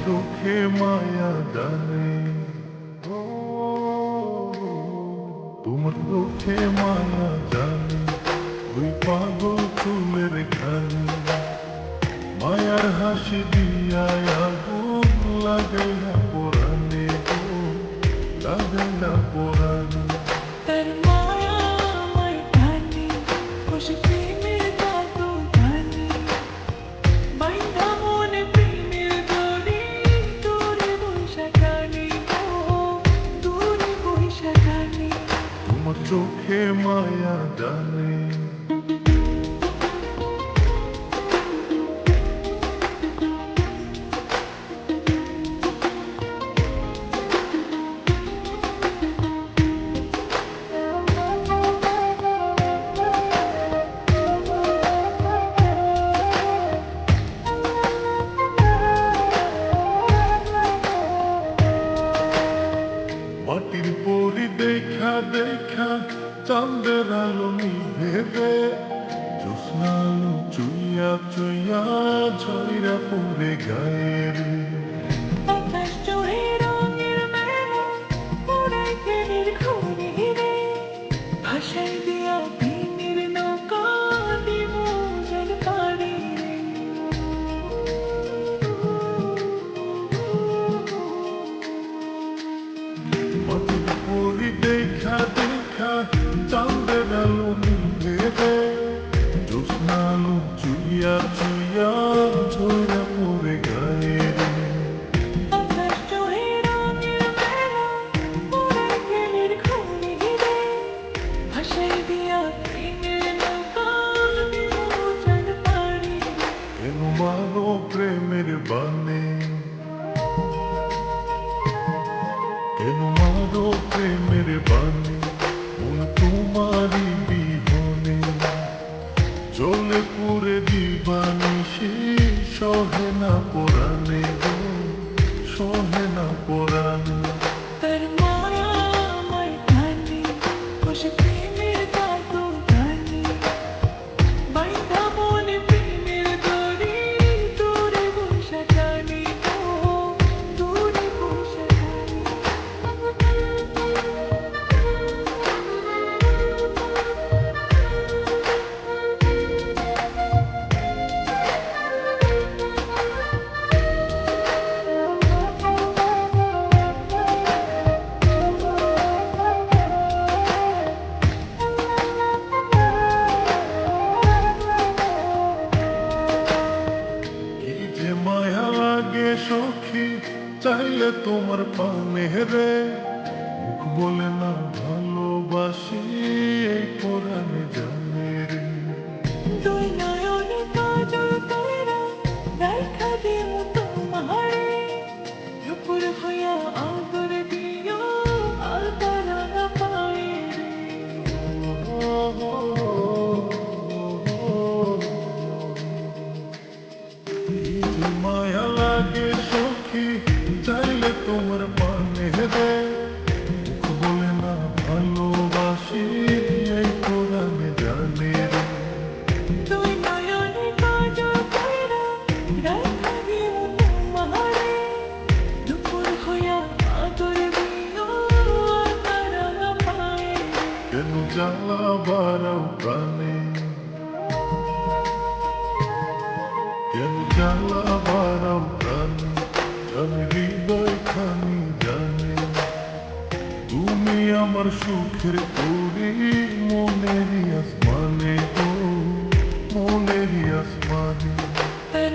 চোখে মায়া জানে, ও তোমার চোখে মায়া জানে, ওই পাগল চুলের খানি মায়ার হাসি দিয়া আগুন লাগাইলা পোড়ানে গো, লাগাইলা পোড়ানে। তার মায়া আমায় টানে, খুশি প্রেমের কাতর টানে, বাইন্ধা মনে প্রেমের দড়ি, দূরে বইসা টানে গো, দূরে বইসা টানে। তোমার চোখে মায়া জানে। মাটির পরি দেখা দেখা চাঁদের আলো নিভে, জ্যোৎস্না আলো চুইয়া চুইয়া ঝইরা পড়ে গায়ে রে। আকাশ জুড়ে রঙের মেলা, উড়ায় প্রেমের ঘুড়ি রে, ভাসায় দিয়া প্রেমের নৌকা, দিব যেন পারি রে। মাটির পরি দেখা দেখা চাঁদের আলো নিভে, জ্যোৎস্না আলো চুইয়া চুইয়া ঝইরা পড়ে গায়ে রে। আকাশ জুড়ে রঙের মেলা, উড়ায় প্রেমের ঘুড়ি রে, ভাসায় দিয়া প্রেমের নৌকা, দিব যেন পারি রে। কেন মারো প্রেমের বানে, কেন মারো প্রেমের বানে, মন তোমারই বিহনে জ্বলে পুরে দিবানিশি, সহে না পরাণে গো, সহে না পরাণে। তার মায়া আমায় টানে, খুশি প্রেমের কাতর টানে, বাইন্ধা মনে প্রেমের দড়ি, দূরে বইসা টানে গো, দূরে বইসা টানে। কি যে মায়া লাগে সখী, চাইলে তোমার পানে রে, মুখ বলে না ভালোবাসি, এই পরাণে জানে রে। দুই নয়নে কাজল কইরা, রাইখা দিমু তোমারে, রূপুর হইয়া আদর দিও, আলতা রাঙা পায়ে রে। কি যে মায়া লাগে সখী, চাইলে তোমার পানে রে, মুখ বলে না ভালোবাসি, এই পরাণে জানে রে। দুই নয়নে কাজল কইরা, রাইখা দিমু তোমারে, রূপুর হইয়া আদর দিও, আলতা রাঙা পায়ে রে। কেন জ্বালা বাড়াও প্রাণে, কেন জ্বালা বাড়াও প্রাণে, জানে হৃদয় খানি জানে, তুমি আমার সুখের তরি, মনেরই আসমানে গো, মনেরই আসমানে। তার